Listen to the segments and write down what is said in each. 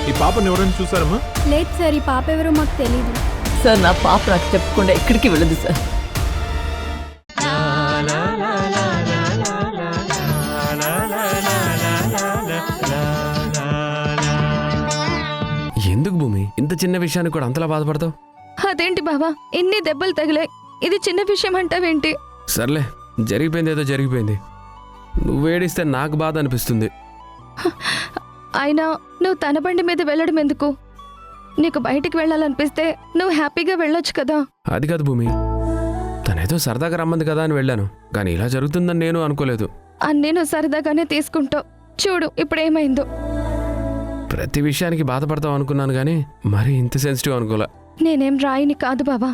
ఈ పాపని ఎవరైనా చూసారమ్మా? లేదు సార్, ఈ పాప ఎవరో మాకు తెలీదు సార్. నా పాప నాకు చెప్పకుండా ఎక్కడికి వెళ్ళదు సార్. ఎందుకు భూమి ఇంత చిన్న విషయానికి కూడా అంతలా బాధపడతావు? అదేంటి బావా, ఎన్ని దెబ్బలు తగిలాయి, ఇది చిన్న విషయం అంటావేంటి? సర్లే, జరిగిపోయింది ఏదో జరిగిపోయింది. నువ్వేడిస్తే నాకు బాధ అనిపిస్తుంది. అయినా నువ్వు తన బండి మీద వెళ్ళడం ఎందుకు? నీకు బయటికి వెళ్ళాలనిపిస్తే నువ్వు హ్యాపీగా వెళ్ళొచ్చు కదా. అది కాదు భూమి, తనేదో సరదాగా రమ్మంది కదా అని వెళ్ళాను, కానీ ఇలా జరుగుతుందని నేను అనుకోలేదు. అన్నీ నువ్వు సరదాగానే తీసుకుంటావు. చూడు ఇప్పుడేమైందో. ప్రతి విషయానికి బాధపడతావు అనుకున్నాను, కానీ మరీ ఇంత సెన్సిటివ్ అనుకోలే. నేనేం రాయిని కాదు బావా,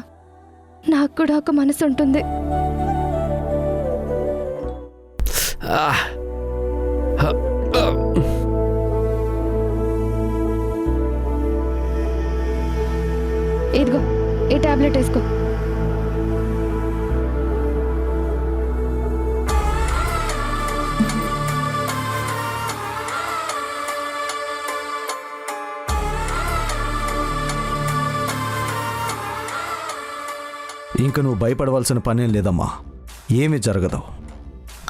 నాకు కూడా ఒక మనసు ఉంటుంది. ఇదిగో ఈ టాబ్లెట్ వేసుకో. ఇంక నువ్వు భయపడవలసిన పనేం లేదమ్మా, ఏమీ జరగదు.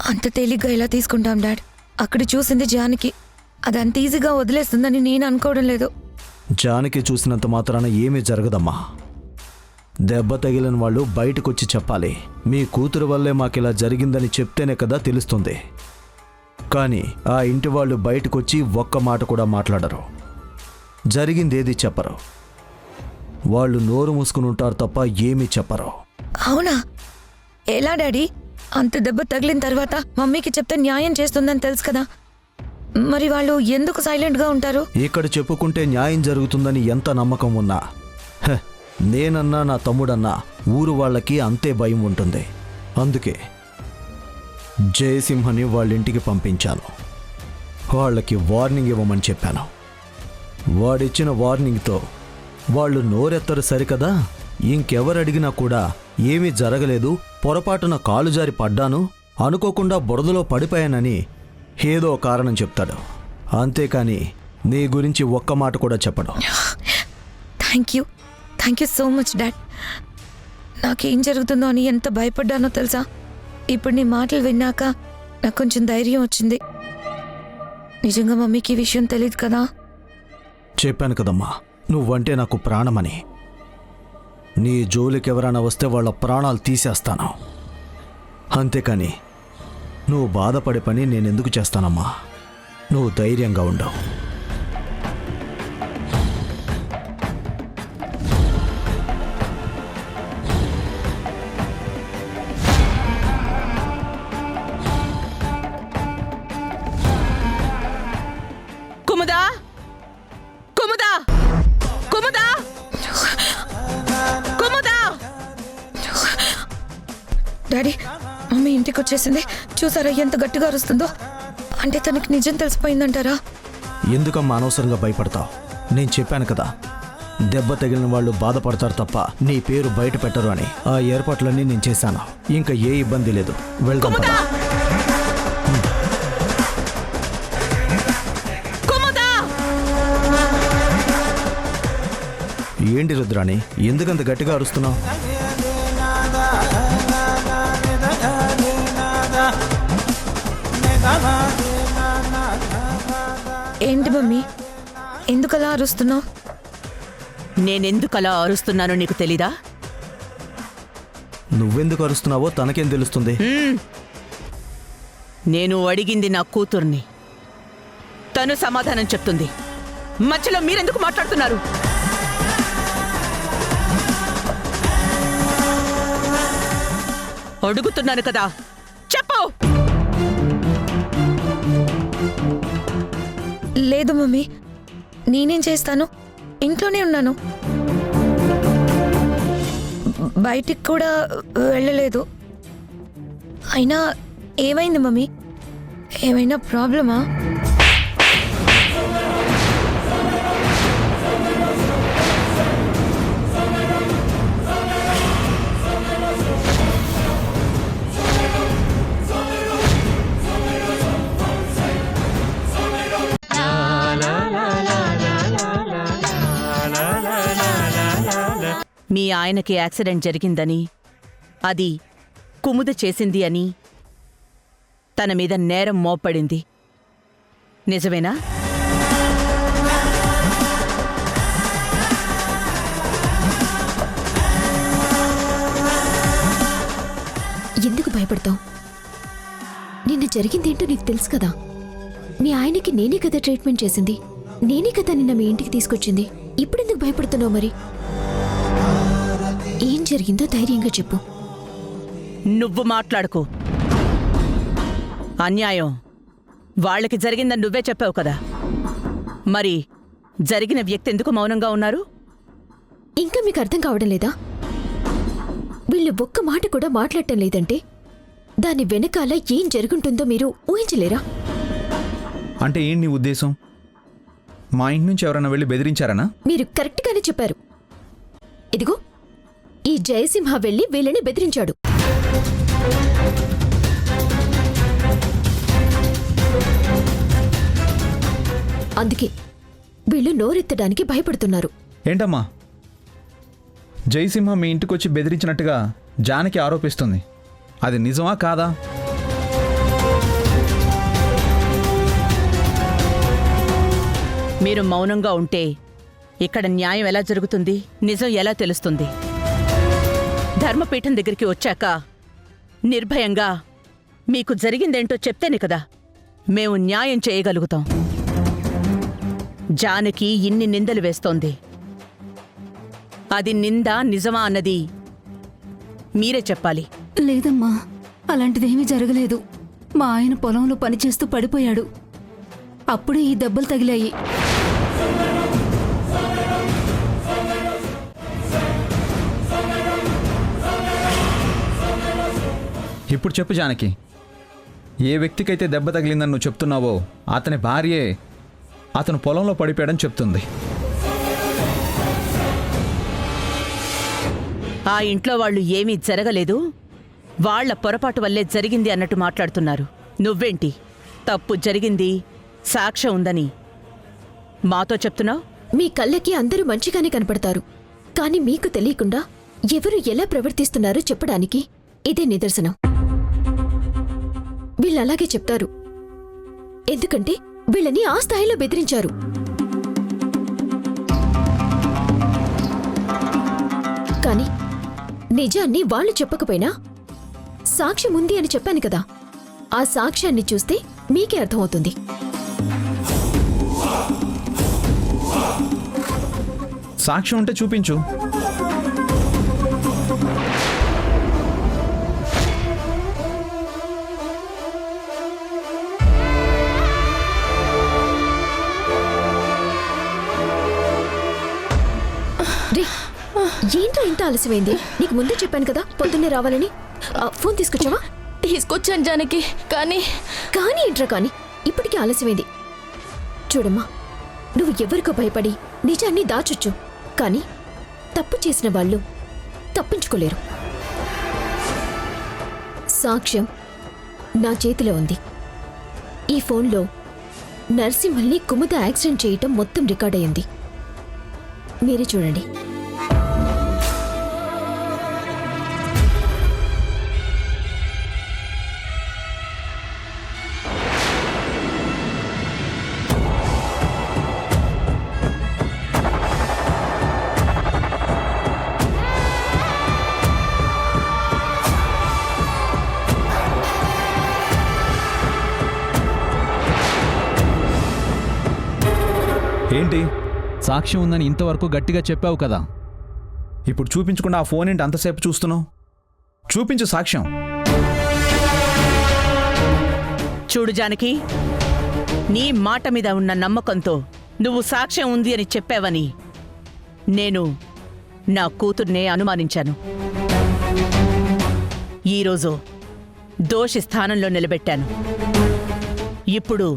అంత తేలిగ్గా ఎలా తీసుకుంటాం డాడ్? అక్కడ చూసింది జానకి, అదంత ఈజీగా వదిలేస్తుందని నేను అనుకోవడం లేదు. జానకి చూసినంత మాత్రాన ఏమీ జరగదమ్మా. దెబ్బ తగిలిన వాళ్ళు బయటకొచ్చి చెప్పాలి. మీ కూతురు వల్లే మాకిలా జరిగిందని చెప్తేనే కదా తెలుస్తుంది. కానీ ఆ ఇంటి వాళ్ళు బయటకొచ్చి ఒక్క మాట కూడా మాట్లాడరు, జరిగిందేది చెప్పరు. వాళ్ళు నోరు మూసుకుని ఉంటారు తప్ప ఏమీ చెప్పరు. అవునా? ఎలా డాడీ? అంత దెబ్బ తగిలిన తర్వాత మమ్మీకి చెప్తే న్యాయం చేస్తుందని తెలుసు కదా, మరి వాళ్ళు ఎందుకు సైలెంట్గా ఉంటారు? ఇక్కడ చెప్పుకుంటే న్యాయం జరుగుతుందని ఎంత నమ్మకం ఉన్నా, నేనన్నా నా తమ్ముడన్నా ఊరు వాళ్ళకి అంతే భయం ఉంటుంది. అందుకే జయసింహని వాళ్ళింటికి పంపించాను. వాళ్ళకి వార్నింగ్ ఇవ్వమని చెప్పాను. వాడిచ్చిన వార్నింగ్తో వాళ్ళు నోరెత్తరు సరికదా. ఇంకెవరడిగినా కూడా ఏమీ జరగలేదు, పొరపాటున కాలు జారి పడ్డాను, అనుకోకుండా బురదలో పడిపోయానని ఏదో కారణం చెప్తాడు. అంతేకాని నీ గురించి ఒక్క మాట కూడా చెప్పడు. Thank you so much dad. నాకేం జరుగుతుందో అని ఎంత భయపడ్డానో తెలుసా? ఇప్పుడు నీ మాటలు విన్నాక నాకు కొంచెం ధైర్యం వచ్చింది. నిజంగా మమ్మీకి ఈ విషయం తెలియదు కదా? చెప్పాను కదమ్మా, నువ్వంటే నాకు ప్రాణమని. నీ జోలికి ఎవరైనా వస్తే వాళ్ళ ప్రాణాలు తీసేస్తాను. అంతేకాని నువ్వు బాధపడే పని నేనెందుకు చేస్తానమ్మా? నువ్వు ధైర్యంగా ఉండవు. కుముదా, కుముదా, కుముదా, కుముదా! డాడీ, మమ్మీ ఇంటికి వచ్చేసింది. చూసారా ఎంత గట్టిగా అరుస్తుందో? అంటే తనకి నిజం తెలిసిపోయిందంటారా? ఎందుకమ్మా అనవసరంగా భయపడతావు? నేను చెప్పాను కదా, దెబ్బ తగిలిన వాళ్ళు బాధపడతారు తప్ప నీ పేరు బయట పెట్టరు అని. ఆ ఏర్పాట్లన్నీ నేను చేశాను. ఇంకా ఏ ఇబ్బంది లేదు. వెళ్దాం పద. ఏంటి రుద్రాణి, ఎందుకంత గట్టిగా అరుస్తున్నావు? ఏంటి మమ్మీ, ఎందుకలా అరుస్తున్నావు? నేనెందుకలా అరుస్తున్నానో నీకు తెలీదా? నువ్వెందుకు అరుస్తున్నావో తనకేం తెలుస్తుంది? నేను అడిగింది నా కూతుర్ని, తను సమాధానం చెప్తుంది. మధ్యలో మీరెందుకు మాట్లాడుతున్నారు? అడుగుతున్నాను కదా, చెప్పు. లేదు మమ్మీ, నేనేం చేస్తాను? ఇంట్లోనే ఉన్నాను, బయటికి కూడా వెళ్ళలేదు. అయినా ఏమైంది మమ్మీ? ఏమైనా ప్రాబ్లమా? మీ ఆయనకి యాక్సిడెంట్ జరిగిందని, అది కుముద చేసింది అని తన మీద నేరం మోపడింది. నిజమేనా? ఎందుకు భయపడతావు? నిన్న జరిగిందేంటో నీకు తెలుసు కదా. మీ ఆయనకి నేనే కదా ట్రీట్మెంట్ చేసింది, నేనే కదా నిన్న మీ ఇంటికి తీసుకొచ్చింది. ఇప్పుడెందుకు భయపడుతున్నావు? మరి ఏం జరిగిందో ధైర్యంగా చెప్పు. నువ్వు మాట్లాడుకో. అన్యాయం వాళ్ళకి జరిగిందని నువ్వే చెప్పావు కదా. మరి జరిగిన వ్యక్తి ఎందుకు మౌనంగా ఉన్నారు? ఇంకా మీకు అర్థం కావడం లేదా? వీళ్ళు ఒక్క మాట కూడా మాట్లాడటం లేదంటే దాని వెనకాల ఏం జరుగుంటుందో మీరు ఊహించలేరా? అంటే ఏంటి నీ ఉద్దేశం? మా ఇంటి నుంచి ఎవరైనా వెళ్ళి బెదిరించారనా? మీరు కరెక్ట్గానే చెప్పారు. ఇదిగో ఈ జయసింహ వెళ్ళి వీళ్ళని బెదిరించాడు. అందుకే వీళ్ళు నోరెత్తడానికి భయపడుతున్నారు. ఏంటమ్మా, జయసింహ మీ ఇంటికొచ్చి బెదిరించినట్టుగా జానకి ఆరోపిస్తుంది. అది నిజమా కాదా? మీరు మౌనంగా ఉంటే ఇక్కడ న్యాయం ఎలా జరుగుతుంది? నిజం ఎలా తెలుస్తుంది? ధర్మపీఠం దగ్గరికి వచ్చాక నిర్భయంగా మీకు జరిగిందేంటో చెప్తేనే కదా మేము న్యాయం చేయగలుగుతాం. జానకి ఇన్ని నిందలు వేస్తోంది. అది నిందా నిజమా అన్నది మీరే చెప్పాలి. లేదమ్మా, అలాంటిదేమీ జరగలేదు. మా ఆయన పొలంలో పనిచేస్తూ పడిపోయాడు. అప్పుడే ఈ దెబ్బలు తగిలాయి. ఇప్పుడు చెప్పు జానకి, ఏ వ్యక్తికైతే దెబ్బ తగిలిందని నువ్వు చెప్తున్నావో అతని భార్యే అతను పొలంలో పడిపోయాడని చెప్తుంది. ఆ ఇంట్లో వాళ్ళు ఏమీ జరగలేదు, వాళ్ల పొరపాటు వల్లే జరిగింది అన్నట్టు మాట్లాడుతున్నారు. నువ్వేంటి తప్పు జరిగింది, సాక్ష్యం ఉందని మాతో చెప్తున్నావు? మీ కళ్ళకి అందరూ మంచిగానే కనపడతారు, కానీ మీకు తెలియకుండా ఎవరు ఎలా ప్రవర్తిస్తున్నారో చెప్పడానికి ఇదే నిదర్శనం. వీళ్ళలాగే చెప్తారు, ఎందుకంటే వీళ్ళని ఆ స్థాయిలో బెదిరించారు. కానీ నిజాన్ని వాళ్ళు చెప్పకపోయినా సాక్ష్యం ఉంది అని చెప్పాను కదా, ఆ సాక్ష్యాన్ని చూస్తే మీకే అర్థమవుతుంది. సాక్ష్యం ఉంటే చూపించు. ఏంటో ఇంత ఆలస్యమైంది? నీకు ముందే చెప్పాను కదా పొద్దున్నే రావాలని. ఫోన్ తీసుకొచ్చావా? తీసుకొచ్చాను జానకి, కానీ ఏంట్రా కానీ? ఇప్పటికీ ఆలస్యమైంది. చూడమ్మా, నువ్వు ఎవరికో భయపడి నిజాన్ని దాచొచ్చు, కానీ తప్పు చేసిన వాళ్ళు తప్పించుకోలేరు. సాక్ష్యం నా చేతిలో ఉంది. ఈ ఫోన్లో నరసింహల్ని కుముద యాక్సిడెంట్ చేయటం మొత్తం రికార్డ్ అయ్యింది. మీరే చూడండి. ఏంటి, సాక్ష్యం ఉందని ఇంతవరకు గట్టిగా చెప్పావు కదా, ఇప్పుడు చూపించకుండా ఆ ఫోన్ ఏంటి అంతసేపు చూస్తున్నావు? చూపించు సాక్ష్యం. చూడు జానకి, నీ మాట మీద ఉన్న నమ్మకంతో నువ్వు సాక్ష్యం ఉంది అని చెప్పావని నేను నా కూతుర్నే అనుమానించాను. ఈరోజు దోషి స్థానంలో నిలబెట్టాను. ఇప్పుడు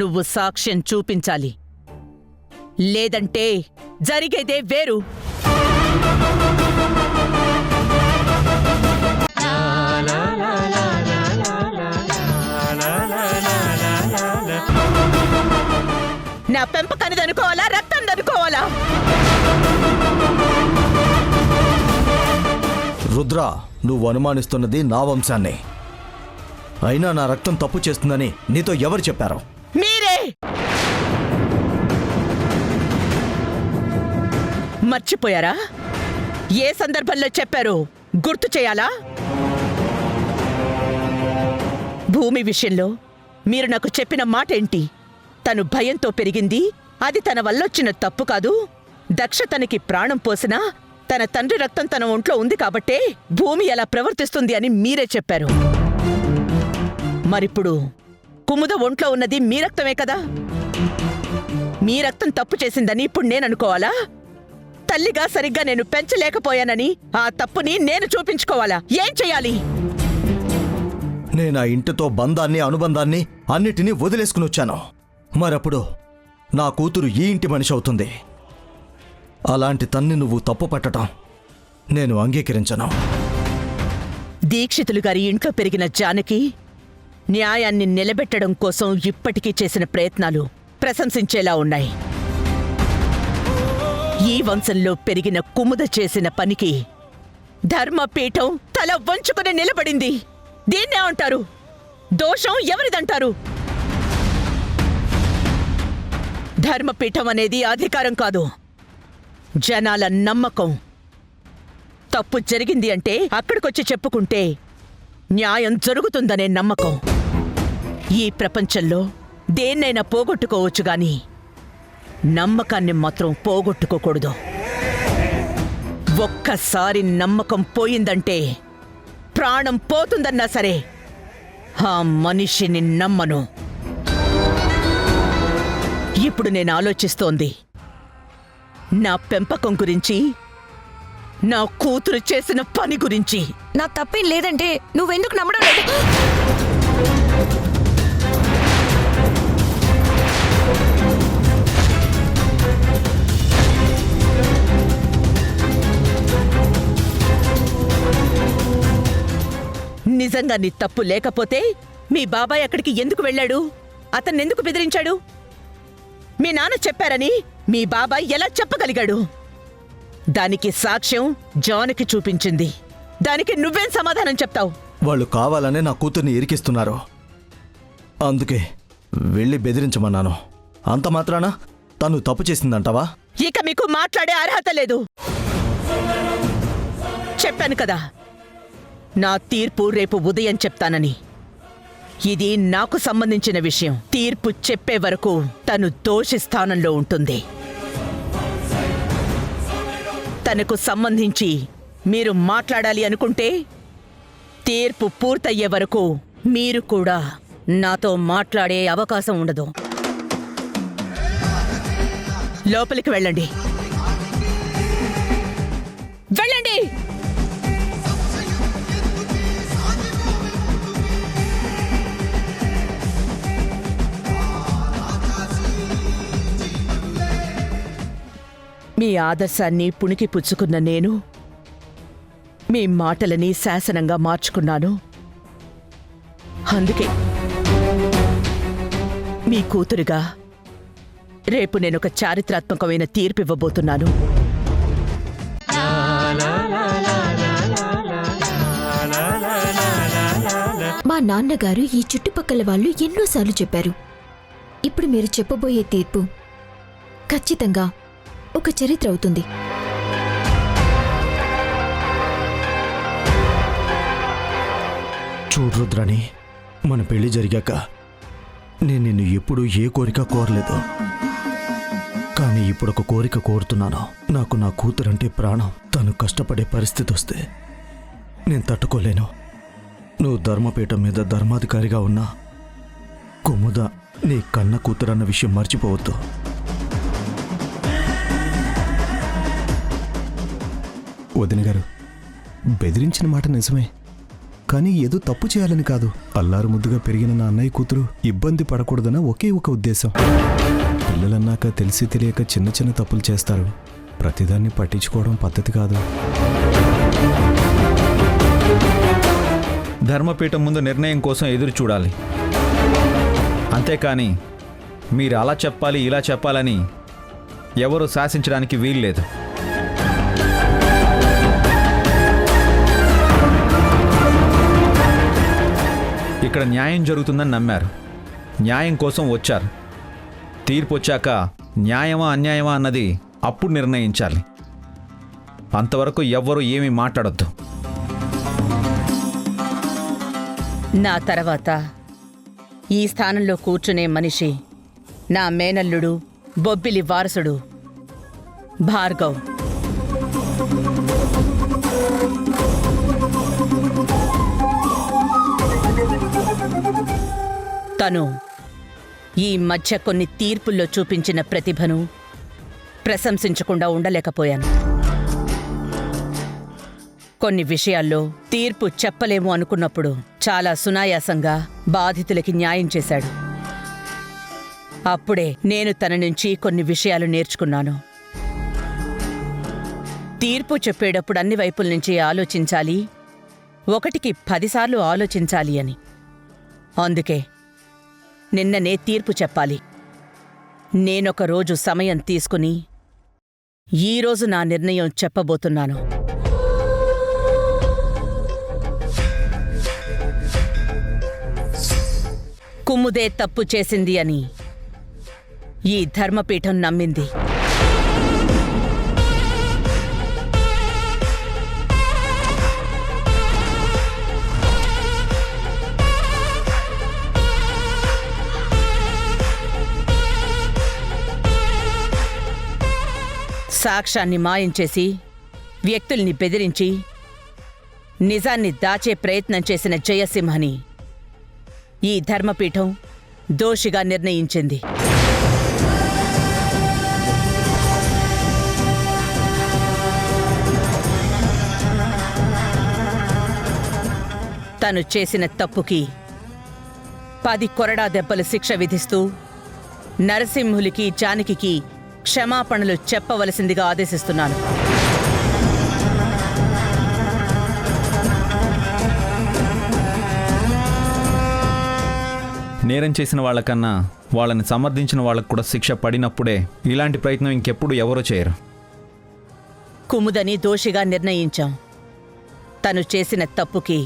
నువ్వు సాక్ష్యం చూపించాలి, లేదంటే జరిగేదే వేరు. నా పెంపకానిది అనుకోవాలా, రక్తం అనుకోవాలా? రుద్ర, నువ్వు అనుమానిస్తున్నది నా వంశాన్ని. అయినా నా రక్తం తప్పు చేస్తుందని నీతో ఎవరు చెప్పారు? మీరే! మర్చిపోయారా? ఏ సందర్భంలో చెప్పారు గుర్తు చేయాలా? భూమి విషయంలో మీరు నాకు చెప్పిన మాట ఏంటి? తను భయంతో పెరిగింది, అది తన వల్లొచ్చిన తప్పు కాదు. దక్ష తనకి ప్రాణం పోసినా తన తండ్రి రక్తం తన ఒంట్లో ఉంది కాబట్టే భూమి ఎలా ప్రవర్తిస్తుంది అని మీరే చెప్పారు. మరిప్పుడు కుముద ఒంట్లో ఉన్నది మీ రక్తమే కదా? మీ రక్తం తప్పు చేసిందని ఇప్పుడు నేననుకోవాలా? తల్లిగా సరిగ్గా నేను పెంచలేకపోయానని ఆ తప్పుని నేను చూపించుకోవాలా? ఏం చెయ్యాలి? నేను ఆ ఇంటితో బంధాన్ని, అనుబంధాన్ని అన్నిటినీ వదిలేసుకుని వచ్చాను. మరప్పుడు నా కూతురు ఈ ఇంటి మనిషి అవుతుంది. అలాంటి తన్ని నువ్వు తప్పు పట్టడం నేను అంగీకరించను. దీక్షితులు గారి ఇంట్లో పెరిగిన జానకి న్యాయాన్ని నిలబెట్టడం కోసం ఇప్పటికీ చేసిన ప్రయత్నాలు ప్రశంసించేలా ఉన్నాయి. ఈ వంశంలో పెరిగిన కుముద చేసిన పనికి ధర్మపీఠం తల వంచుకుని నిలబడింది. దీన్నే అంటారు దోషం ఎవరిదంటారు? ధర్మపీఠం అనేది అధికారం కాదు, జనాల నమ్మకం. తప్పు జరిగింది అంటే అక్కడికొచ్చి చెప్పుకుంటే న్యాయం జరుగుతుందనే నమ్మకం. ఈ ప్రపంచంలో దేన్నైనా పోగొట్టుకోవచ్చు గాని నమ్మకాన్ని మాత్రం పోగొట్టుకోకూడదు. ఒక్కసారి నమ్మకం పోయిందంటే ప్రాణం పోతుందన్నా సరే ఆ మనిషిని నమ్మను. ఇప్పుడు నేను ఆలోచిస్తోంది నా పెంపకం గురించి, నా కూతురు చేసిన పని గురించి. నా తప్పేం లేదంటే నువ్వెందుకు నమ్మడం లేదు? నిజంగా నీ తప్పు లేకపోతే మీ బాబాయ్ అక్కడికి ఎందుకు వెళ్ళాడు? అతన్నెందుకు బెదిరించాడు? మీ నాన్న చెప్పారని మీ బాబాయ్ ఎలా చెప్పగలిగాడు? దానికి సాక్ష్యం జానకి చూపించింది. దానికి నువ్వేం సమాధానం చెప్తావు? వాళ్ళు కావాలనే నా కూతుర్ని ఇరికిస్తున్నారు. అందుకే వెళ్ళి బెదిరించమన్నాను. అంత మాత్రాన తను తప్పు చేసిందంటావా? ఇక మీకు మాట్లాడే అర్హత లేదు. చెప్పాను కదా, నా తీర్పు రేపు ఉదయం చెప్తానని. ఇది నాకు సంబంధించిన విషయం. తీర్పు చెప్పే వరకు తను దోషి స్థానంలో ఉంటుంది. తనకు సంబంధించి మీరు మాట్లాడాలి అనుకుంటే తీర్పు పూర్తయ్యే వరకు మీరు కూడా నాతో మాట్లాడే అవకాశం ఉండదు. లోపలికి వెళ్ళండి. వెళ్ళండి. మీ ఆదర్శాన్ని పుణికి పుచ్చుకున్న నేను మీ మాటలని శాసనంగా మార్చుకున్నాను. అందుకే మీ కూతురుగా రేపు నేనొక చారిత్రాత్మకమైన తీర్పు ఇవ్వబోతున్నాను. మా నాన్నగారు ఈ చుట్టుపక్కల వాళ్ళు ఎన్నోసార్లు చెప్పారు. ఇప్పుడు మీరు చెప్పబోయే తీర్పు ఖచ్చితంగా ఒక చరిత్ర అవుతుంది. చూడు రుద్రాణి, మన పెళ్లి జరిగాక నేను నిన్ను ఎప్పుడూ ఏ కోరిక కోరలేదు. కానీ ఇప్పుడు ఒక కోరిక కోరుతున్నాను. నాకు నా కూతురంటే ప్రాణం. తను కష్టపడే పరిస్థితి వస్తే నేను తట్టుకోలేను. నువ్వు ధర్మపీఠం మీద ధర్మాధికారిగా ఉన్నా కుముద నీ కన్న కూతురన్న విషయం మర్చిపోవద్దు. వదిన గారు, బెదిరించిన మాట నిజమే, కానీ ఏదో తప్పు చేయాలని కాదు. అల్లారు ముద్దుగా పెరిగిన నా అన్నయ్య కూతురు ఇబ్బంది పడకూడదన్న ఒకే ఒక ఉద్దేశం. పిల్లలన్నాక తెలిసి తెలియక చిన్న చిన్న తప్పులు చేస్తారు. ప్రతిదాన్ని పట్టించుకోవడం పద్ధతి కాదు. ధర్మపీఠం ముందు నిర్ణయం కోసం ఎదురు చూడాలి. అంతేకాని మీరు అలా చెప్పాలి ఇలా చెప్పాలని ఎవరు శాసించడానికి వీల్లేదు. ఇక్కడ న్యాయం జరుగుతుందని నమ్మారు, న్యాయం కోసం వచ్చారు. తీర్పు వచ్చాక న్యాయమా అన్యాయమా అన్నది అప్పుడు నిర్ణయించాలి. అంతవరకు ఎవ్వరూ ఏమీ మాట్లాడొద్దు. నా తర్వాత ఈ స్థానంలో కూర్చునే మనిషి నా మేనల్లుడు, బొబ్బిలి వారసుడు భార్గవ్. తను ఈ మధ్య కొన్ని తీర్పుల్లో చూపించిన ప్రతిభను ప్రశంసించకుండా ఉండలేకపోయాను. కొన్ని విషయాల్లో తీర్పు చెప్పలేము అనుకున్నప్పుడు చాలా సునాయాసంగా బాధితులకి న్యాయం చేశాడు. అప్పుడే నేను తన నుంచి కొన్ని విషయాలు నేర్చుకున్నాను. తీర్పు చెప్పేటప్పుడు అన్ని వైపుల నుంచి ఆలోచించాలి, 1కి 10 సార్లు ఆలోచించాలి అని. అందుకే నిన్ననే తీర్పు చెప్పాలి. నేనొక రోజు సమయం తీసుకుని ఈరోజు నా నిర్ణయం చెప్పబోతున్నాను. కుముదే తప్పు చేసింది అని ఈ ధర్మపీఠం నమ్మింది. సాక్ష్యాన్ని మాయం చేసి, వ్యక్తుల్ని బెదిరించి, నిజాన్ని దాచే ప్రయత్నం చేసిన జయసింహని ఈ ధర్మపీఠం దోషిగా నిర్ణయించింది. తను చేసిన తప్పుకి 10 కొరడా దెబ్బలు శిక్ష విధిస్తూ నరసింహులికి, జానకికి క్షమాపణలు చెప్పవలసిందిగా ఆదేశిస్తున్నాను. నేరం చేసిన వాళ్ళకన్నా వాళ్ళని సమర్థించిన వాళ్ళకు కూడా శిక్ష పడినప్పుడే ఇలాంటి ప్రయత్నం ఇంకెప్పుడు ఎవరూ చేయరు. కుముదని దోషిగా నిర్ణయించాం. తను చేసిన తప్పుకి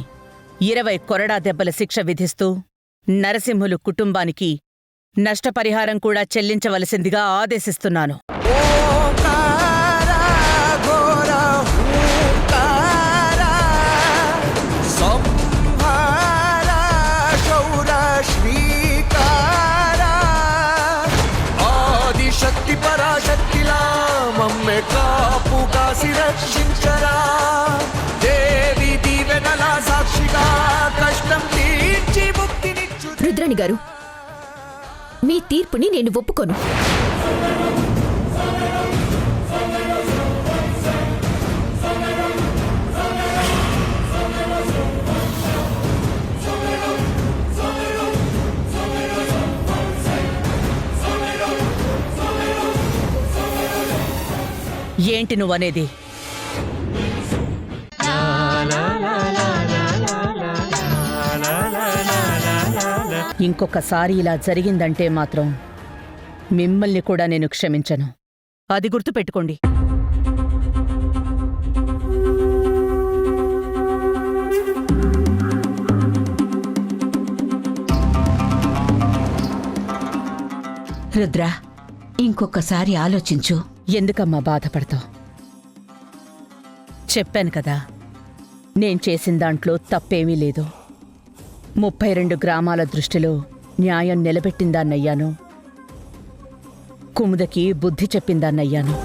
20 కొరడా దెబ్బల శిక్ష విధిస్తూ నరసింహులు కుటుంబానికి నష్టపరిహారం కూడా చెల్లించవలసిందిగా ఆదేశిస్తున్నాను. రుద్రాణి గారు, మీ తీర్పుని నేను ఒప్పుకోను. ఏంటి నువ్వనేది? ఇంకొకసారి ఇలా జరిగిందంటే మాత్రం మిమ్మల్ని కూడా నేను క్షమించను. అది గుర్తుపెట్టుకోండి. రుద్ర, ఇంకొకసారి ఆలోచించు. ఎందుకమ్మా బాధపడతావు? చెప్పాను కదా, నేను చేసిన దాంట్లో తప్పేమీ లేదు. 32 గ్రామాల దృష్టిలో న్యాయం నిలబెట్టిందాన్నయ్యాను. కుముదకి బుద్ధి చెప్పిందాన్నయ్యాను.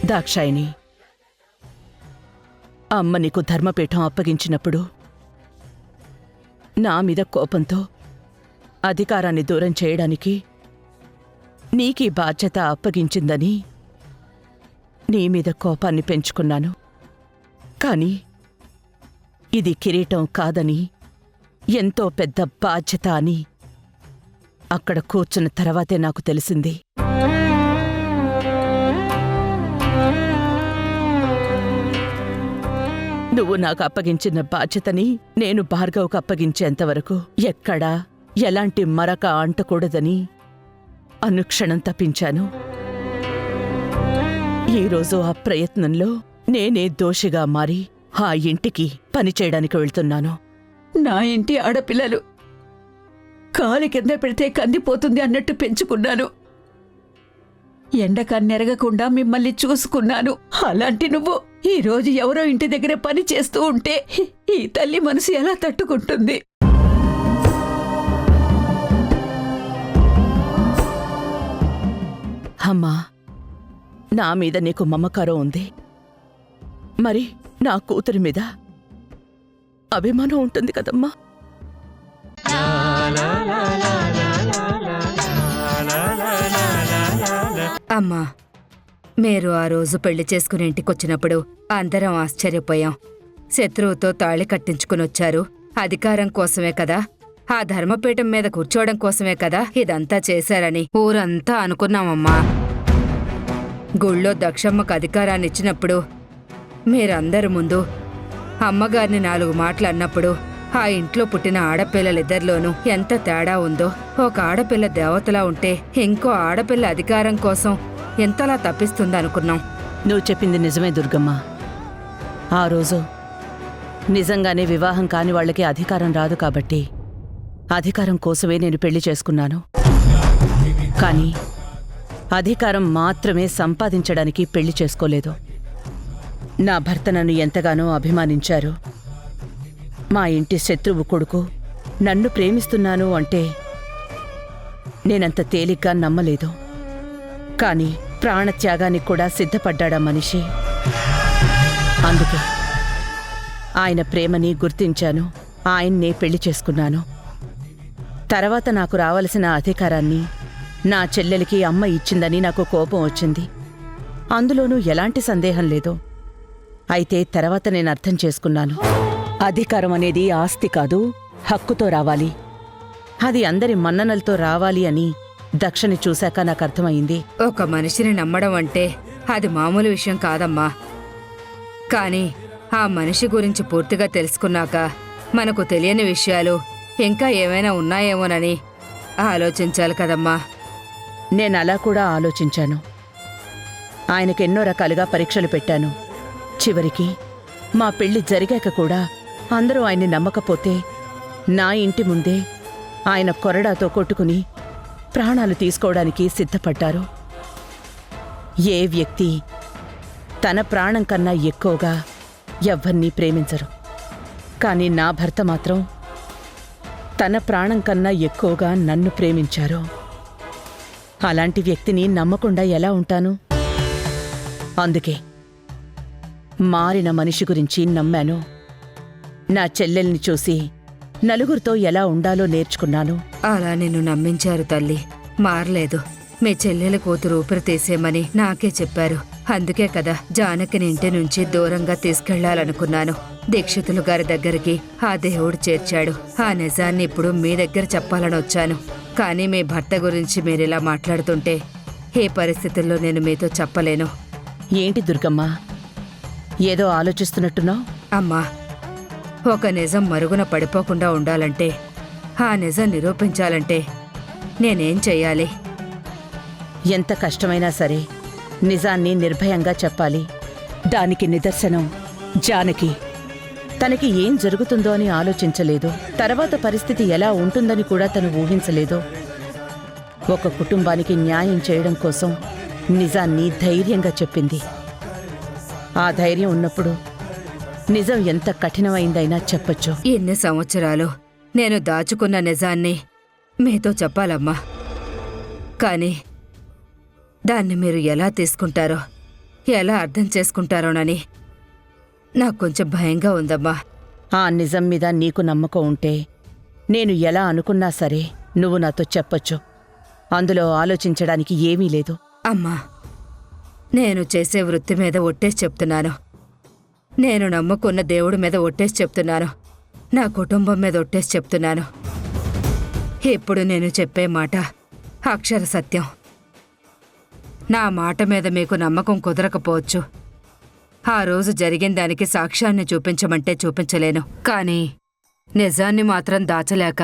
దాక్షాయిని, అమ్మ నీకు ధర్మపీఠం అప్పగించినప్పుడు నా మీద కోపంతో అధికారాన్ని దూరం చేయడానికి నీకీ బాధ్యత అప్పగించిందని నీ మీద కోపాన్ని పెంచుకున్నాను. కాని ఇది కిరీటం కాదని, ఎంతో పెద్ద బాధ్యత అని అక్కడ కూర్చున్న తర్వాతే నాకు తెలిసింది. నువ్వు నాకు అప్పగించిన బాధ్యతని నేను భార్గవ్కు అప్పగించేంతవరకు ఎక్కడా ఎలాంటి మరక అంటకూడదని అనుక్షణం తప్పించాను. ఈరోజు ఆ ప్రయత్నంలో నేనే దోషిగా మారి ఆ ఇంటికి పనిచేయడానికి వెళ్తున్నాను. నా ఇంటి ఆడపిల్లలు కాలి కింద పెడితే కందిపోతుంది అన్నట్టు పెంచుకున్నాను. ఎండకన్నెరగకుండా మిమ్మల్ని చూసుకున్నాను. అలాంటి నువ్వు ఈరోజు ఎవరో ఇంటి దగ్గర పని చేస్తూ ఉంటే ఈ తల్లి మనసు ఎలా తట్టుకుంటుంది? అమ్మా, నా మీద నీకు మమకారం ఉంది, మరి నా కూతురి మీద అభిమానం ఉంటుంది కదమ్మా. అమ్మా, మీరు ఆ రోజు పెళ్లి చేసుకుని ఇంటికొచ్చినప్పుడు అందరం ఆశ్చర్యపోయాం. శత్రువుతో తాళి కట్టించుకునొచ్చారు. అధికారం కోసమే కదా, ఆ ధర్మపీఠం మీద కూర్చోవడం కోసమే కదా ఇదంతా చేశారని ఊరంతా అనుకున్నామమ్మా. గుళ్ళో దక్షమ్మకు అధికారాన్నిచ్చినప్పుడు మీరందరి ముందు అమ్మగారిని 4 మాటలు అన్నప్పుడు ఆ ఇంట్లో పుట్టిన ఆడపిల్లలిద్దరిలోనూ ఎంత తేడా ఉందో. ఒక ఆడపిల్ల దేవతలా ఉంటే ఇంకో ఆడపిల్ల అధికారం కోసం ఎంతలా తప్పిస్తుందనుకున్నాం. నువ్వు చెప్పింది నిజమే దుర్గమ్మ. ఆ రోజు నిజంగానే వివాహం కాని వాళ్ళకి అధికారం రాదు కాబట్టి అధికారం కోసమే నేను పెళ్లి చేసుకున్నాను. కానీ అధికారం మాత్రమే సంపాదించడానికి పెళ్లి చేసుకోలేదు. నా భర్త నన్ను ఎంతగానో అభిమానించారు. మా ఇంటి శత్రువు కొడుకు నన్ను ప్రేమిస్తున్నాను అంటే నేనంత తేలిగ్గా నమ్మలేదు. కాని ప్రాణత్యాగానికి కూడా సిద్ధపడ్డా మనిషి. అందుకే ఆయన ప్రేమని గుర్తించాను, ఆయన్నే పెళ్లి చేసుకున్నాను. తర్వాత నాకు రావలసిన అధికారాన్ని నా చెల్లెలికి అమ్మ ఇచ్చిందని నాకు కోపం వచ్చింది. అందులోనూ ఎలాంటి సందేహం లేదు. అయితే తర్వాత నేను అర్థం చేసుకున్నాను, అధికారం అనేది ఆస్తి కాదు, హక్కుతో రావాలి. అది అందరి మన్ననలతో రావాలి అని దక్షని చూశాక నాకు అర్థమైంది. ఒక మనిషిని నమ్మడం అంటే అది మామూలు విషయం కాదమ్మా. కానీ ఆ మనిషి గురించి పూర్తిగా తెలుసుకున్నాక మనకు తెలియని విషయాలు ఇంకా ఏమైనా ఉన్నాయేమోనని ఆలోచించాలి కదమ్మా. నేనలా కూడా ఆలోచించాను. ఆయనకెన్నో రకాలుగా పరీక్షలు పెట్టాను. చివరికి మా పెళ్లి జరిగాక కూడా అందరూ ఆయన్ని నమ్మకపోతే నా ఇంటి ముందే ఆయన కొరడాతో కొట్టుకుని ప్రాణాలు తీసుకోవడానికి సిద్ధపడ్డారు. ఏ వ్యక్తి తన ప్రాణం కన్నా ఎక్కువగా ఎవ్వరినీ ప్రేమించరు. కానీ నా భర్త మాత్రం తన ప్రాణం కన్నా ఎక్కువగా నన్ను ప్రేమించారు. అలాంటి వ్యక్తిని నమ్మకుండా ఎలా ఉంటాను? అందుకే మారిన మనిషి గురించి నమ్మాను. నా చెల్లెల్ని చూసి నలుగురితో ఎలా ఉండాలో నేర్చుకున్నాను. అలా నిన్ను నమ్మించారు తల్లి, మారలేదు. మీ చెల్లెల కూతురు ఊపిరి తీసేయమని నాకే చెప్పారు. అందుకే కదా జానకిని ఇంటి నుంచి దూరంగా తీసుకెళ్లాలనుకున్నాను. దీక్షితులు గారి దగ్గరికి ఆ దేవుడు చేర్చాడు. ఆ నిజాన్ని ఇప్పుడు మీ దగ్గర చెప్పాలని వచ్చాను. కానీ మీ భర్త గురించి మీరిలా మాట్లాడుతుంటే ఏ పరిస్థితుల్లో నేను మీతో చెప్పలేను. ఏంటి దుర్గమ్మ, ఏదో ఆలోచిస్తున్నట్టున్నావు? అమ్మా, ఒక నిజం మరుగున పడిపోకుండా ఉండాలంటే, ఆ నిజం నిరూపించాలంటే నేనేం చెయ్యాలి? ఎంత కష్టమైనా సరే నిజాన్ని నిర్భయంగా చెప్పాలి. దానికి నిదర్శనం జానకి. తనకి ఏం జరుగుతుందో అని ఆలోచించలేదు. తర్వాత పరిస్థితి ఎలా ఉంటుందని కూడా తను ఊహించలేదు. ఒక కుటుంబానికి న్యాయం చేయడం కోసం నిజాన్ని ధైర్యంగా చెప్పింది. ఆ ధైర్యం ఉన్నప్పుడు నిజం ఎంత కఠినమైందైనా చెప్పొచ్చు. ఎన్ని సంవత్సరాలు నేను దాచుకున్న నిజాన్ని మీతో చెప్పాలమ్మా. కానీ దాన్ని మీరు ఎలా తీసుకుంటారో ఎలా అర్థం చేసుకుంటారోనని నాకు కొంచెం భయంగా ఉందమ్మా. ఆ నిజం మీద నీకు నమ్మకం ఉంటే నేను ఎలా అనుకున్నా సరే నువ్వు నాతో చెప్పొచ్చు. అందులో ఆలోచించడానికి ఏమీ లేదు. అమ్మా, నేను చేసే వృత్తి మీద ఒట్టేసి చెప్తున్నాను. నేను నమ్ముకున్న దేవుడి మీద ఒట్టేసి చెప్తున్నాను. నా కుటుంబం మీద ఒట్టేసి చెప్తున్నాను. ఇప్పుడు నేను చెప్పే మాట అక్షర సత్యం. నా మాట మీద మీకు నమ్మకం కుదరకపోవచ్చు. ఆ రోజు జరిగిన దానికి సాక్ష్యాన్ని చూపించమంటే చూపించలేను, కానీ నిజాన్ని మాత్రం దాచలేక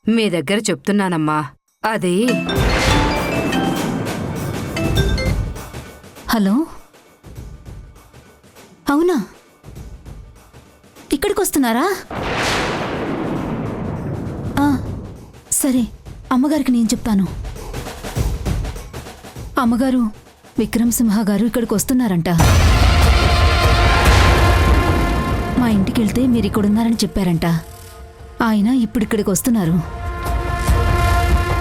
మీ దగ్గర చెప్తున్నానమ్మా. అది హలో, అవునా? ఇక్కడికి వస్తున్నారా? సరే, అమ్మగారికి నేను చెప్తాను. అమ్మగారు, విక్రమ్ సింహ గారు ఇక్కడికి వస్తున్నారంట. మా ఇంటికి వెళ్తే మీరు ఇక్కడున్నారని చెప్పారంట. ఆయన ఇప్పుడు ఇక్కడికి వస్తున్నారు.